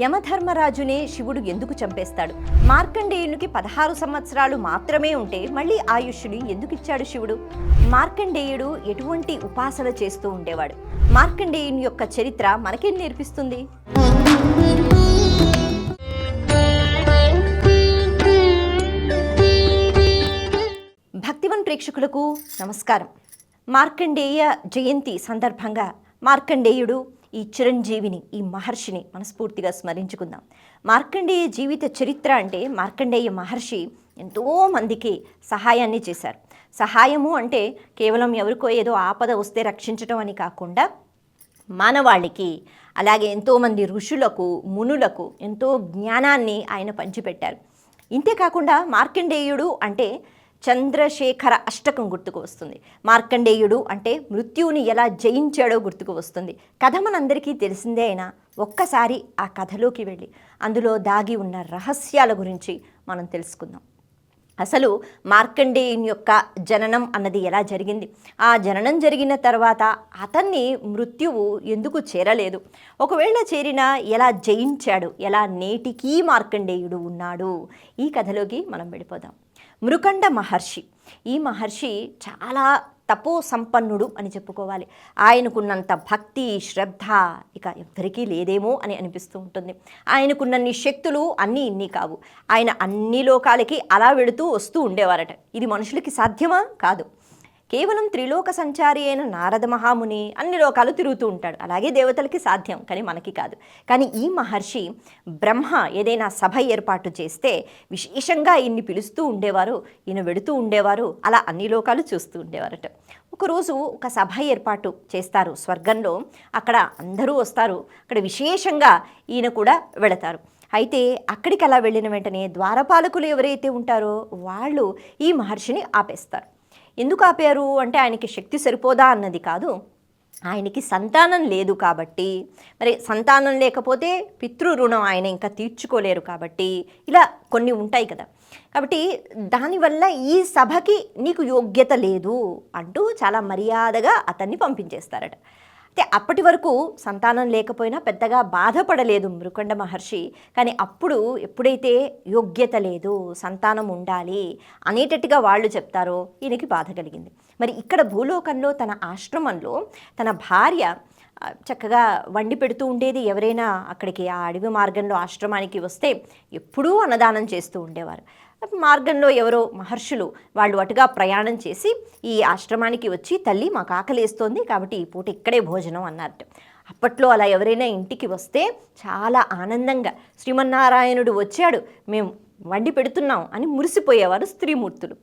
యమధర్మరాజునే శివుడు ఎందుకు చంపేస్తాడు? మార్కండేయునికి 16 సంవత్సరాలు మాత్రమే ఉంటే మళ్ళీ ఆయుష్ని ఎందుకు ఇచ్చాడు శివుడు? మార్కండేయుడు ఎటువంటి ఉపాసన చేస్తూ ఉండేవాడు? మార్కండేయుని యొక్క చరిత్ర మనకేం నేర్పిస్తుంది? భక్తివన్ ప్రేక్షకులకు నమస్కారం. మార్కండేయ జయంతి సందర్భంగా మార్కండేయుడు ఈ చిరంజీవిని, ఈ మహర్షిని మనస్ఫూర్తిగా స్మరించుకుందాం. మార్కండేయ జీవిత చరిత్ర అంటే మార్కండేయ మహర్షి ఎంతోమందికి సహాయాన్ని చేశారు. సహాయము అంటే కేవలం ఎవరికో ఏదో ఆపద వస్తే రక్షించడం అని కాకుండా మానవాళికి, అలాగే ఎంతోమంది ఋషులకు, మునులకు ఎంతో జ్ఞానాన్ని ఆయన పంచిపెట్టారు. ఇంతేకాకుండా మార్కండేయుడు అంటే చంద్రశేఖర అష్టకం గుర్తుకు వస్తుంది. మార్కండేయుడు అంటే మృత్యువుని ఎలా జయించాడో గుర్తుకు వస్తుంది. కథ మనందరికీ తెలిసిందే అయినా ఒక్కసారి ఆ కథలోకి వెళ్ళి అందులో దాగి ఉన్న రహస్యాల గురించి మనం తెలుసుకుందాం. అసలు మార్కండేయుని యొక్క జననం అన్నది ఎలా జరిగింది? ఆ జననం జరిగిన తర్వాత అతన్ని మృత్యువు ఎందుకు చేరలేదు? ఒకవేళ చేరినా ఎలా జయించాడు? ఎలా నేటికీ మార్కండేయుడు ఉన్నాడు? ఈ కథలోకి మనం వెళ్ళిపోదాం. మృకండ మహర్షి. ఈ మహర్షి చాలా తపో సంపన్నుడు అని చెప్పుకోవాలి. ఆయనకున్నంత భక్తి, శ్రద్ధ ఇక ఎవ్వరికీ లేదేమో అని అనిపిస్తూ ఉంటుంది. ఆయనకున్నన్ని శక్తులు అన్నీ ఇన్ని కావు. ఆయన అన్ని లోకాలకి అలా వెళుతూ వస్తూ ఉండేవారట. ఇది మనుషులకి సాధ్యమా? కాదు. కేవలం త్రిలోక సంచారి అయిన నారద మహాముని అన్ని లోకాలు తిరుగుతూ ఉంటాడు. అలాగే దేవతలకి సాధ్యం, కానీ మనకి కాదు. కానీ ఈ మహర్షి బ్రహ్మ ఏదైనా సభ ఏర్పాటు చేస్తే విశేషంగా ఈయన్ని పిలుస్తూ ఉండేవారు, ఈయన వెడుతూ ఉండేవారు, అలా అన్ని లోకాలు చూస్తూ ఉండేవారట. ఒకరోజు ఒక సభ ఏర్పాటు చేస్తారు స్వర్గంలో. అక్కడ అందరూ వస్తారు. అక్కడ విశేషంగా ఈయన కూడా వెళతారు. అయితే అక్కడికి అలా వెళ్ళిన వెంటనే ద్వారపాలకులు ఎవరైతే ఉంటారో వాళ్ళు ఈ మహర్షిని ఆపేస్తారు. ఎందుకు ఆపారు అంటే ఆయనకి శక్తి సరిపోదా అన్నది కాదు, ఆయనకి సంతానం లేదు కాబట్టి. మరి సంతానం లేకపోతే పితృ రుణం ఆయన ఇంకా తీర్చుకోలేరు కాబట్టి ఇలా కొన్ని ఉంటాయి కదా. కాబట్టి దానివల్ల ఈ సభకి నీకు యోగ్యత లేదు అంటూ చాలా మర్యాదగా అతన్ని పంపించేస్తారట. అయితే అప్పటి వరకు సంతానం లేకపోయినా పెద్దగా బాధపడలేదు మృకండ మహర్షి. కానీ అప్పుడు ఎప్పుడైతే యోగ్యత లేదు, సంతానం ఉండాలి అనేటట్టుగా వాళ్ళు చెప్తారో ఈయనకి బాధ కలిగింది. మరి ఇక్కడ భూలోకంలో తన ఆశ్రమంలో తన భార్య చక్కగా వండి పెడుతూ ఉండేది. ఎవరైనా అక్కడికి ఆ అడవి మార్గంలో ఆశ్రమానికి వస్తే ఎప్పుడూ అన్నదానం చేస్తూ ఉండేవారు. మార్గంలో ఎవరో మహర్షులు వాళ్ళు అటుగా ప్రయాణం చేసి ఈ ఆశ్రమానికి వచ్చి, తల్లి మాకు ఆకలేస్తోంది కాబట్టి ఈ పూట ఇక్కడే భోజనం అన్నట్టు. అప్పట్లో అలా ఎవరైనా ఇంటికి వస్తే చాలా ఆనందంగా శ్రీమన్నారాయణుడు వచ్చాడు, మేము వండి పెడుతున్నాం అని మురిసిపోయేవారు స్త్రీమూర్తులు.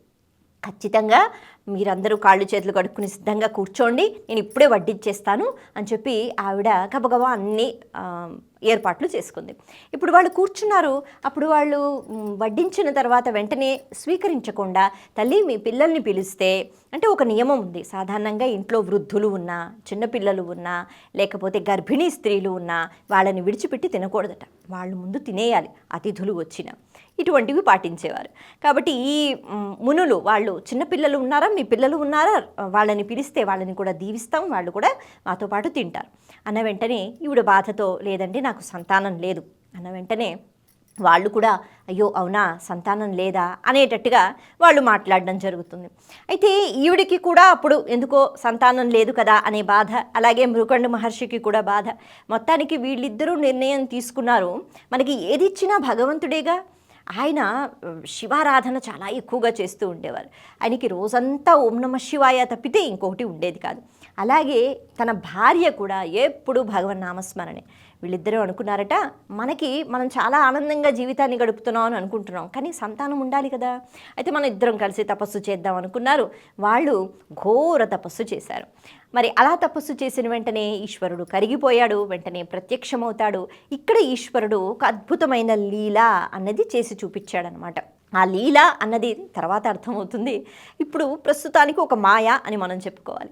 ఖచ్చితంగా మీరందరూ కాళ్ళు చేతులు కడుక్కుని సిద్ధంగా కూర్చోండి, నేను ఇప్పుడే వడ్డించేస్తాను అని చెప్పి ఆవిడ గబగబా అన్ని ఏర్పాట్లు చేసుకుంది. ఇప్పుడు వాళ్ళు కూర్చున్నారు. అప్పుడు వాళ్ళు వడ్డించిన తర్వాత వెంటనే స్వీకరించకుండా, తల్లి మీ పిల్లల్ని పిలిస్తే, అంటే ఒక నియమం ఉంది, సాధారణంగా ఇంట్లో వృద్ధులు ఉన్నా, చిన్నపిల్లలు ఉన్నా, లేకపోతే గర్భిణీ స్త్రీలు ఉన్నా వాళ్ళని విడిచిపెట్టి తినకూడదట. వాళ్ళు ముందు తినేయాలి అతిథులు వచ్చిన. ఇటువంటివి పాటించేవారు. కాబట్టి ఈ మునులు వాళ్ళు చిన్నపిల్లలు ఉన్నారా, మీ పిల్లలు ఉన్నారా, వాళ్ళని పిలిస్తే వాళ్ళని కూడా దీవిస్తాం, వాళ్ళు కూడా మాతో పాటు తింటారు అన్న వెంటనే ఈవిడ బాధతో, లేదండి నాకు సంతానం లేదు అన్న వెంటనే వాళ్ళు కూడా అయ్యో అవునా సంతానం లేదా అనేటట్టుగా వాళ్ళు మాట్లాడడం జరుగుతుంది. అయితే ఈవిడికి కూడా అప్పుడు ఎందుకో సంతానం లేదు కదా అనే బాధ, అలాగే మృకండ మహర్షికి కూడా బాధ. మొత్తానికి వీళ్ళిద్దరూ నిర్ణయం తీసుకున్నారు, మనకి ఏది ఇచ్చినా భగవంతుడేగా. ఆయన శివారాధన చాలా ఎక్కువగా చేస్తూ ఉండేవారు. ఆయనకి రోజంతా ఓం నమ శివాయ తప్పితే ఇంకొకటి ఉండేది కాదు. అలాగే తన భార్య కూడా ఎప్పుడు భగవన్నామస్మరణే. వీళ్ళిద్దరూ అనుకున్నారట, మనం చాలా ఆనందంగా జీవితాన్ని గడుపుతున్నాం అని అనుకుంటున్నాం, కానీ సంతానం ఉండాలి కదా. అయితే మనం ఇద్దరం కలిసి తపస్సు చేద్దాం అనుకున్నారు. వాళ్ళు ఘోర తపస్సు చేశారు. మరి అలా తపస్సు చేసిన వెంటనే ఈశ్వరుడు కరిగిపోయాడు, వెంటనే ప్రత్యక్షమవుతాడు. ఇక్కడ ఈశ్వరుడు ఒక అద్భుతమైన లీల అన్నది చేసి చూపించాడనమాట. ఆ లీల అన్నది తర్వాత అర్థమవుతుంది. ఇప్పుడు ప్రస్తుతానికి ఒక మాయ అని మనం చెప్పుకోవాలి.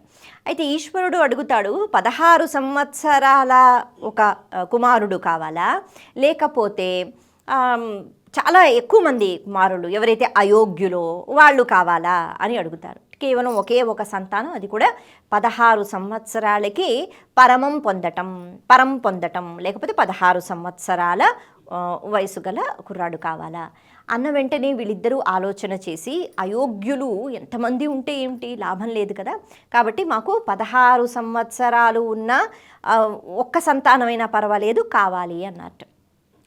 అయితే ఈశ్వరుడు అడుగుతాడు, 16 సంవత్సరాల ఒక కుమారుడు కావాలా, లేకపోతే చాలా ఎక్కువ మంది కుమారులు ఎవరైతే అయోగ్యులో వాళ్ళు కావాలా అని అడుగుతారు. కేవలం ఒకే ఒక సంతానం, అది కూడా 16 సంవత్సరాలకి పరం పొందటం లేకపోతే 16 సంవత్సరాల వయసు గల కుర్రాడు కావాలా అన్న వెంటనే వీళ్ళిద్దరూ ఆలోచన చేసి, అయోగ్యులు ఎంతమంది ఉంటే ఏమిటి, లాభం లేదు కదా, కాబట్టి మాకు 16 సంవత్సరాలు ఉన్న ఒక్క సంతానమైనా పర్వాలేదు కావాలి అన్నట్టు.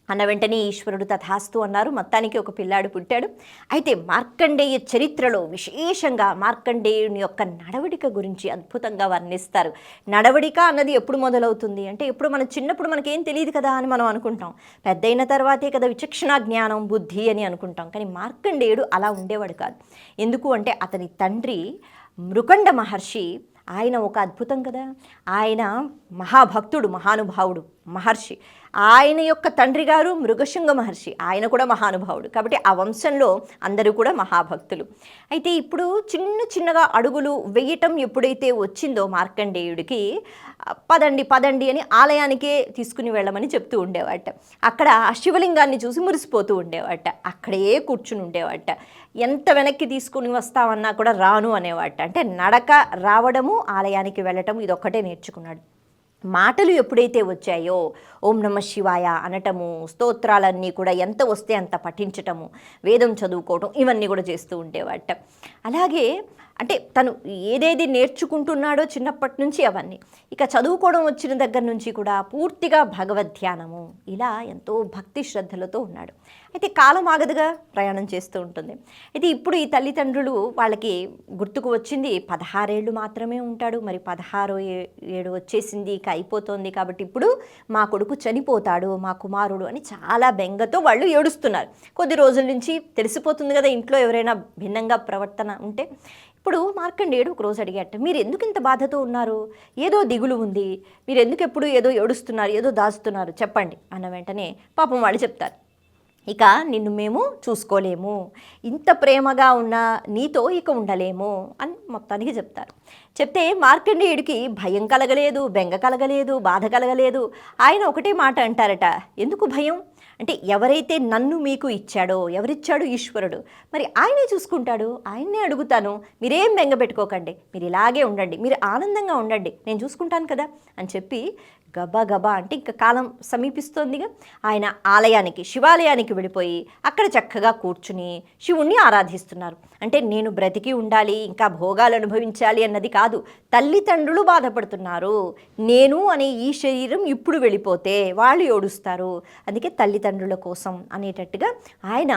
అన్న వెంటనే ఈశ్వరుడు తథాస్తు అన్నారు. మొత్తానికి ఒక పిల్లాడు పుట్టాడు. అయితే మార్కండేయ చరిత్రలో విశేషంగా మార్కండేయుని యొక్క నడవడిక గురించి అద్భుతంగా వర్ణిస్తారు. నడవడిక అన్నది ఎప్పుడు మొదలవుతుంది అంటే, ఎప్పుడు మన చిన్నప్పుడు మనకేం తెలియదు కదా అని మనం అనుకుంటాం, పెద్దయిన తర్వాతే కదా విచక్షణ జ్ఞానం బుద్ధి అని అనుకుంటాం. కానీ మార్కండేయుడు అలా ఉండేవాడు కాదు. ఎందుకు అంటే అతని తండ్రి మృకండ మహర్షి, ఆయన ఒక అద్భుతం కదా, ఆయన మహాభక్తుడు, మహానుభావుడు మహర్షి. ఆయన యొక్క తండ్రి గారు మృగశృంగ మహర్షి, ఆయన కూడా మహానుభావుడు. కాబట్టి ఆ వంశంలో అందరూ కూడా మహాభక్తులు. అయితే ఇప్పుడు చిన్నగా అడుగులు వేయటం ఎప్పుడైతే వచ్చిందో మార్కండేయుడికి, పదండి పదండి అని ఆలయానికే తీసుకుని వెళ్ళమని చెప్తూ ఉండేవాట. అక్కడ శివలింగాన్ని చూసి మురిసిపోతూ ఉండేవాట, అక్కడే కూర్చుని ఉండేవాట. ఎంత వెనక్కి తీసుకుని వస్తామన్నా కూడా రాను అనేవాట. అంటే నడక రావడము, ఆలయానికి వెళ్ళటము ఇదొక్కటే నేర్చుకున్నాడు. మాటలు ఎప్పుడైతే వచ్చాయో ఓం నమ శివాయ అనటము, స్తోత్రాలన్నీ కూడా ఎంత వస్తే అంత పఠించటము, వేదం చదువుకోవటం, ఇవన్నీ కూడా చేస్తూ ఉండేవాట. అలాగే అంటే తను ఏదేది నేర్చుకుంటున్నాడో చిన్నప్పటి నుంచి అవన్నీ, ఇక చదువుకోవడం వచ్చిన దగ్గర నుంచి కూడా పూర్తిగా భగవద్ధ్యానము, ఇలా ఎంతో భక్తి శ్రద్ధలతో ఉన్నాడు. అయితే కాలం ఆగదుగా ప్రయాణం చేస్తూ ఉంటుంది. అయితే ఇప్పుడు ఈ తల్లిదండ్రులు వాళ్ళకి గుర్తుకు వచ్చింది 16 ఏళ్ళు మాత్రమే ఉంటాడు, మరి 16వ ఏడు వచ్చేసింది, ఇక అయిపోతుంది, కాబట్టి ఇప్పుడు మా కొడుకు చనిపోతాడు, మా కుమారుడు అని చాలా బెంగతో వాళ్ళు ఏడుస్తున్నారు. కొద్ది రోజుల నుంచి తెలిసిపోతుంది కదా ఇంట్లో ఎవరైనా భిన్నంగా ప్రవర్తన ఉంటే. ఇప్పుడు మార్కండేయుడు ఒకరోజు అడిగాట, మీరు ఎందుకు ఇంత బాధతో ఉన్నారు, ఏదో దిగులు ఉంది, మీరు ఎందుకు ఎప్పుడు ఏదో ఏడుస్తున్నారు, ఏదో దాచుతున్నారు, చెప్పండి అన్న వెంటనే పాపం వాళ్ళు చెప్తారు, ఇక నిన్ను మేము చూసుకోలేము, ఇంత ప్రేమగా ఉన్న నీతో ఇక ఉండలేము అని మొత్తానికి చెప్తారు. చెప్తే మార్కండేయుడికి భయం కలగలేదు, బెంగ కలగలేదు, బాధ కలగలేదు. ఆయన ఒకటే మాట అంటారట, ఎందుకు భయం అంటే, ఎవరైతే నన్ను మీకు ఇచ్చాడో, ఎవరిచ్చాడు, ఈశ్వరుడు, మరి ఆయనే చూసుకుంటాడు, ఆయన్నే అడుగుతాను, మీరేం బెంగ పెట్టుకోకండి, మీరు ఇలాగే ఉండండి, మీరు ఆనందంగా ఉండండి, నేను చూసుకుంటాను కదా అని చెప్పి గబా అంటే ఇంకా కాలం సమీపిస్తోందిగా, ఆయన ఆలయానికి, శివాలయానికి వెళ్ళిపోయి అక్కడ చక్కగా కూర్చుని శివుణ్ణి ఆరాధిస్తున్నారు. అంటే నేను బ్రతికి ఉండాలి, ఇంకా భోగాలు అనుభవించాలి అన్నది కాదు, తల్లిదండ్రులు బాధపడుతున్నారు, నేను అనే ఈ శరీరం ఇప్పుడు వెళ్ళిపోతే వాళ్ళు ఏడుస్తారు, అందుకే తల్లిదండ్రుల కోసం అనేటట్టుగా ఆయన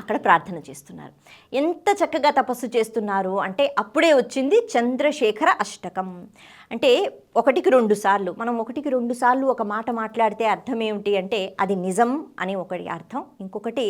అక్కడ ప్రార్థన చేస్తున్నారు. ఎంత చక్కగా తపస్సు చేస్తున్నారు అంటే, అప్పుడే వచ్చింది చంద్రశేఖర అష్టకం. అంటే 1కి 2 సార్లు, మనం 1కి 2 సార్లు ఒక మాట మాట్లాడితే అర్థం ఏమిటి అంటే, అది నిజం అని ఒకటి అర్థం, ఇంకొకటి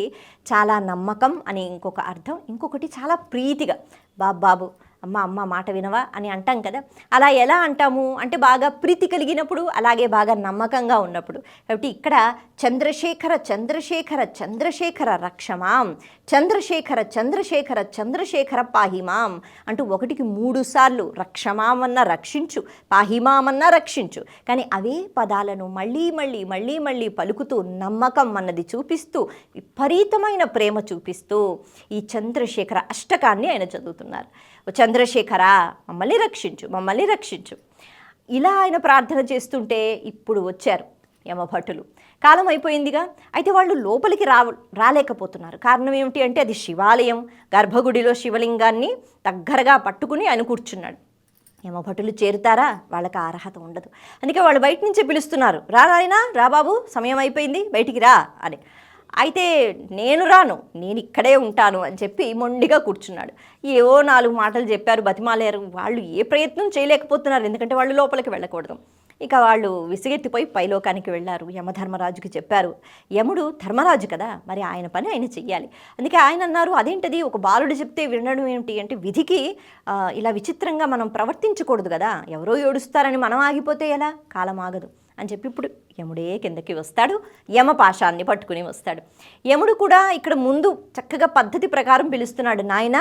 చాలా నమ్మకం అని ఇంకొక అర్థం, ఇంకొకటి చాలా ప్రీతిగా, బాబు అమ్మ మాట వినవా అని అంటాం కదా, అలా ఎలా అంటాము అంటే బాగా ప్రీతి కలిగినప్పుడు, అలాగే బాగా నమ్మకంగా ఉన్నప్పుడు. కాబట్టి ఇక్కడ చంద్రశేఖర చంద్రశేఖర చంద్రశేఖర రక్షమాం, చంద్రశేఖర చంద్రశేఖర చంద్రశేఖర పాహిమాం అంటూ 1కి 3 సార్లు రక్షమామన్న రక్షించు, పాహిమామన్న రక్షించు, కానీ అవే పదాలను మళ్ళీ మళ్ళీ మళ్ళీ మళ్ళీ పలుకుతూ నమ్మకం అన్నది చూపిస్తూ, విపరీతమైన ప్రేమ చూపిస్తూ ఈ చంద్రశేఖర అష్టకాన్ని ఆయన చదువుతున్నారు. చంద్రశేఖర మమ్మల్ని రక్షించు, మమ్మల్ని రక్షించు, ఇలా ఆయన ప్రార్థన చేస్తుంటే ఇప్పుడు వచ్చారు యమభటులు. కాలం అయిపోయిందిగా, అయితే వాళ్ళు లోపలికి రాలేకపోతున్నారు. కారణం ఏమిటి అంటే, అది శివాలయం, గర్భగుడిలో శివలింగాన్ని దగ్గరగా పట్టుకుని ఆయన కూర్చున్నాడు. యమభటులు చేరుతారా, వాళ్ళకి అర్హత ఉండదు, అందుకే వాళ్ళు బయట నుంచే పిలుస్తున్నారు, రా నాయనా, రా బాబు, సమయం అయిపోయింది, బయటికి రా అని. అయితే నేను రాను, నేను ఇక్కడే ఉంటాను అని చెప్పి మొండిగా కూర్చున్నాడు. ఏవో 4 మాటలు చెప్పారు, బతిమాలేరు, వాళ్ళు ఏ ప్రయత్నం చేయలేకపోతున్నారు, ఎందుకంటే వాళ్ళు లోపలికి వెళ్ళకూడదు. ఇక వాళ్ళు విసిగెత్తిపోయి పైలోకానికి వెళ్ళారు. యమధర్మరాజుకి చెప్పారు. యముడు ధర్మరాజు కదా, మరి ఆయన పని ఆయన చెయ్యాలి. అందుకే ఆయన అన్నారు, అదేంటది ఒక బాలుడు చెప్తే వినడం ఏమిటి అంటే, విధికి ఇలా విచిత్రంగా మనం ప్రవర్తించకూడదు కదా, ఎవరో ఏడుస్తారని మనం ఆగిపోతే ఎలా, కాలం ఆగదు అని చెప్పి ఇప్పుడు యముడే కిందకి వస్తాడు, యమపాశాన్ని పట్టుకుని వస్తాడు. యముడు కూడా ఇక్కడ ముందు చక్కగా పద్ధతి ప్రకారం పిలుస్తున్నాడు, నాయన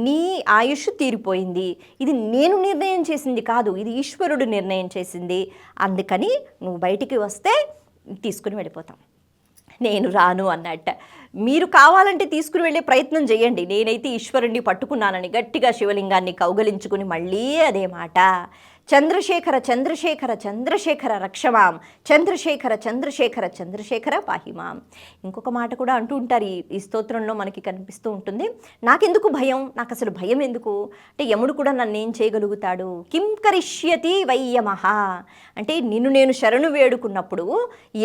నీ ఆయుష్ తీరిపోయింది, ఇది నేను నిర్ణయం చేసింది కాదు, ఇది ఈశ్వరుడు నిర్ణయం చేసింది, అందుకని నువ్వు బయటికి వస్తే తీసుకుని వెళ్ళిపోతాం, నేను రాను అన్నట్ట. మీరు కావాలంటే తీసుకుని వెళ్ళే ప్రయత్నం చేయండి, నేనైతే ఈశ్వరుణ్ణి పట్టుకున్నానని గట్టిగా శివలింగాన్ని కౌగలించుకుని మళ్ళీ అదే మాట. చంద్రశేఖర చంద్రశేఖర చంద్రశేఖర రక్షమాం, చంద్రశేఖర చంద్రశేఖర చంద్రశేఖర పాహిమాం. ఇంకొక మాట కూడా అంటూ ఉంటారు ఈ స్తోత్రంలో మనకి కనిపిస్తూ ఉంటుంది. నాకెందుకు భయం, నాకు అసలు భయం ఎందుకు అంటే యముడు కూడా నన్ను ఏం చేయగలుగుతాడు, కిం కరిష్యతి వయ్యమహ అంటే నిన్ను నేను శరణు వేడుకున్నప్పుడు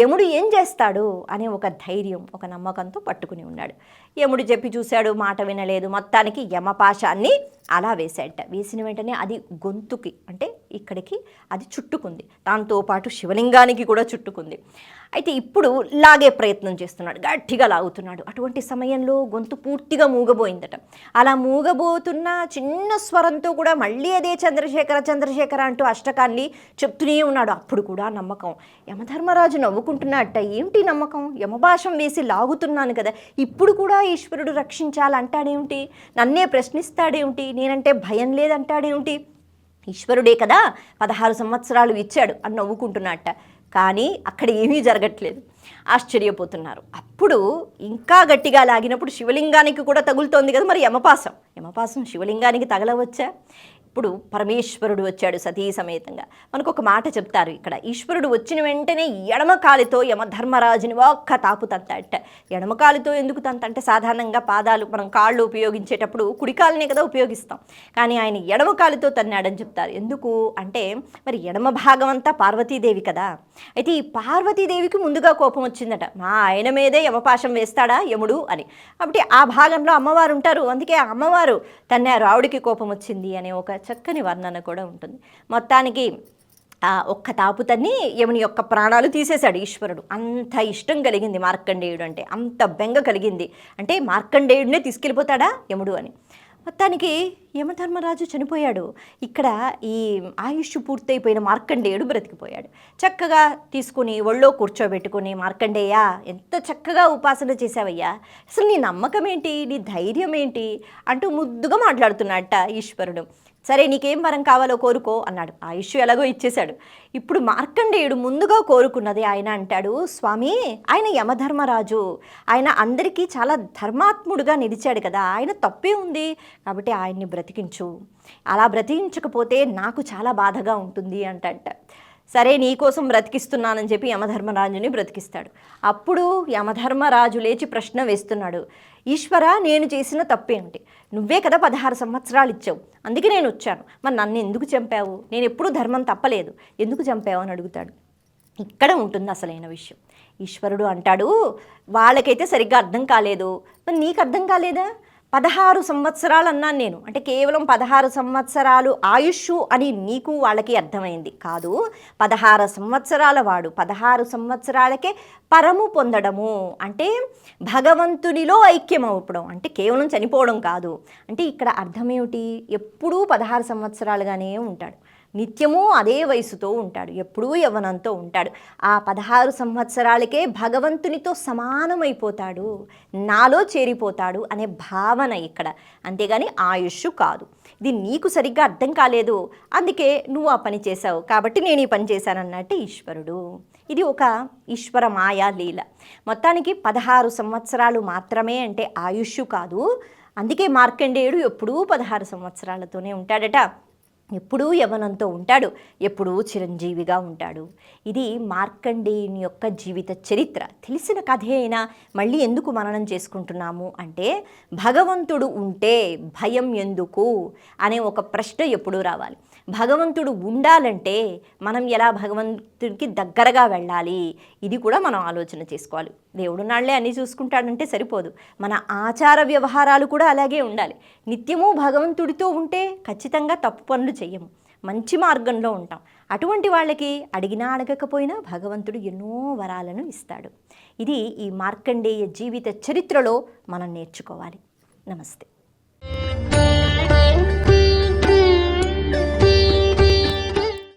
యముడు ఏం చేస్తాడు అనే ఒక ధైర్యం, ఒక నమ్మకంతో పట్టుకుని ఉన్నాడు. యముడు చెప్పి చూశాడు, మాట వినలేదు. మొత్తానికి యమపాశాన్ని అలా వేశాడట. వేసిన వెంటనే అది గొంతుకి అంటే ఇక్కడికి అది చుట్టుకుంది, దాంతోపాటు శివలింగానికి కూడా చుట్టుకుంది. అయితే ఇప్పుడు లాగే ప్రయత్నం చేస్తున్నాడు, గట్టిగా లాగుతున్నాడు. అటువంటి సమయంలో గొంతు పూర్తిగా మూగబోయిందట. అలా మూగబోతున్న చిన్న స్వరంతో కూడా మళ్ళీ అదే చంద్రశేఖర చంద్రశేఖర అంటూ అష్టకాన్ని చెప్తూనే ఉన్నాడు. అప్పుడు కూడా నమ్మకం. యమధర్మరాజు నవ్వుకుంటున్నట్ట, ఏమిటి నమ్మకం, యమభాషం వేసి లాగుతున్నాను కదా, ఇప్పుడు కూడా ఈశ్వరుడు రక్షించాలంటాడేమిటి, నన్నే ప్రశ్నిస్తాడేమిటి, నేనంటే భయం లేదంటాడేమిటి, ఈశ్వరుడే కదా 16 సంవత్సరాలు ఇచ్చాడు అని నవ్వుకుంటున్నట్ట. కానీ అక్కడ ఏమీ జరగట్లేదు, ఆశ్చర్యపోతున్నారు. అప్పుడు ఇంకా గట్టిగా లాగినప్పుడు శివలింగానికి కూడా తగులుతోంది కదా, మరి యమపాసం శివలింగానికి తగలవచ్చా? ఇప్పుడు పరమేశ్వరుడు వచ్చాడు సతీ సమేతంగా. మనకు ఒక మాట చెప్తారు ఇక్కడ, ఈశ్వరుడు వచ్చిన వెంటనే ఎడమ కాలితో యమధర్మరాజుని ఒక్క తాపు తంతట. ఎడమ కాలితో ఎందుకు తంతంటే సాధారణంగా పాదాలు మనం కాళ్ళు ఉపయోగించేటప్పుడు కుడి కాలునే కదా ఉపయోగిస్తాం, కానీ ఆయన ఎడమ కాలితో తన్నాడని చెప్తారు. ఎందుకు అంటే మరి ఎడమ భాగం అంతా పార్వతీదేవి కదా. అయితే ఈ పార్వతీదేవికి ముందుగా కోపం వచ్చిందట, మా ఆయన మీదే యమపాశం వేస్తాడా యముడు అని. కాబట్టి ఆ భాగంలో అమ్మవారు ఉంటారు, అందుకే ఆ అమ్మవారు తన్నారు, ఆవిడికి కోపం వచ్చింది అనే ఒక చక్కని వర్ణన కూడా ఉంటుంది. మొత్తానికి ఒక్క తాపుతన్ని యముని యొక్క ప్రాణాలు తీసేశాడు ఈశ్వరుడు. అంత ఇష్టం కలిగింది మార్కండేయుడు అంటే, అంత బెంగ కలిగింది. అంటే మార్కండేయుడినే తీసుకెళ్ళిపోతాడా యముడు అని. మొత్తానికి యమధర్మరాజు చనిపోయాడు. ఇక్కడ ఈ ఆయుష్ పూర్తయిపోయిన మార్కండేయుడు బ్రతికిపోయాడు. చక్కగా తీసుకుని ఒళ్ళో కూర్చోబెట్టుకుని, మార్కండేయ ఎంత చక్కగా ఉపాసన చేశావయ్యా, అసలు నీ నమ్మకం ఏంటి, నీ ధైర్యం ఏంటి అంటూ ముద్దుగా మాట్లాడుతున్నట్ట ఈశ్వరుడు. సరే నీకేం వరం కావాలో కోరుకో అన్నాడు. ఆయుష్ ఎలాగో ఇచ్చేశాడు. ఇప్పుడు మార్కండేయుడు ముందుగా కోరుకున్నది ఆయన అంటాడు, స్వామి ఆయన యమధర్మరాజు, ఆయన అందరికీ చాలా ధర్మాత్ముడుగా నిలిచాడు కదా, ఆయన తప్పే ఉంది, కాబట్టి ఆయన్ని బ్రతికించు, అలా బ్రతికించకపోతే నాకు చాలా బాధగా ఉంటుంది అంటంట. సరే నీకోసం బ్రతికిస్తున్నానని చెప్పి యమధర్మరాజుని బ్రతికిస్తాడు. అప్పుడు యమధర్మరాజు లేచి ప్రశ్న వేస్తున్నాడు, ఈశ్వర నేను చేసిన తప్పేంటి, నువ్వే కదా 16 సంవత్సరాలు ఇచ్చావు, అందుకే నేను వచ్చాను, మరి నన్ను ఎందుకు చంపావు, నేను ఎప్పుడూ ధర్మం తప్పలేదు, ఎందుకు చంపావు అని అడుగుతాడు. ఇక్కడ ఉంటుంది అసలైన విషయం. ఈశ్వరుడు అంటాడు, వాళ్ళకైతే సరిగ్గా అర్థం కాలేదు, మరి నీకు అర్థం కాలేదా, 16 సంవత్సరాలు అన్నాను నేను, అంటే కేవలం 16 సంవత్సరాలు ఆయుష్ అని నీకు వాళ్ళకి అర్థమైంది కాదు. 16 సంవత్సరాల వాడు 16 సంవత్సరాలకే పరము పొందడము అంటే భగవంతునిలో ఐక్యమవడం, అంటే కేవలం చనిపోవడం కాదు. అంటే ఇక్కడ అర్థం ఏమిటి, ఎప్పుడూ 16 సంవత్సరాలుగానే ఉంటాడు, నిత్యము అదే వయసుతో ఉంటాడు, ఎప్పుడూ యవ్వనంతో ఉంటాడు. ఆ 16 సంవత్సరాలకే భగవంతునితో సమానమైపోతాడు, నాలో చేరిపోతాడు అనే భావన ఇక్కడ, అంతేగాని ఆయుష్ కాదు. ఇది నీకు సరిగ్గా అర్థం కాలేదు, అందుకే నువ్వు ఆ పని చేశావు, కాబట్టి నేను ఈ పని చేశానన్నట్టు ఈశ్వరుడు. ఇది ఒక ఈశ్వర మాయా లీల. మొత్తానికి 16 సంవత్సరాలు మాత్రమే అంటే ఆయుష్ కాదు. అందుకే మార్కండేయుడు ఎప్పుడూ 16 సంవత్సరాలతోనే ఉంటాడట, ఎప్పుడూ యవ్వనంతో ఉంటాడు, ఎప్పుడూ చిరంజీవిగా ఉంటాడు. ఇది మార్కండేయుని యొక్క జీవిత చరిత్ర. తెలిసిన కథే అయినా మళ్ళీ ఎందుకు మననం చేసుకుంటున్నాము అంటే, భగవంతుడు ఉంటే భయం ఎందుకు అనే ఒక ప్రశ్న ఎప్పుడూ రావాలి. భగవంతుడు ఉండాలంటే మనం ఎలా భగవంతుడికి దగ్గరగా వెళ్ళాలి, ఇది కూడా మనం ఆలోచన చేసుకోవాలి. దేవుడు నాళ్లే అన్నీ చూసుకుంటాడంటే సరిపోదు, మన ఆచార వ్యవహారాలు కూడా అలాగే ఉండాలి. నిత్యము భగవంతుడితో ఉంటే ఖచ్చితంగా తప్పు పనులు చెయ్యము, మంచి మార్గంలో ఉంటాం. అటువంటి వాళ్ళకి అడిగినా అడగకపోయినా భగవంతుడు ఎన్నో వరాలను ఇస్తాడు. ఇది ఈ మార్కండేయ జీవిత చరిత్రలో మనం నేర్చుకోవాలి. నమస్తే.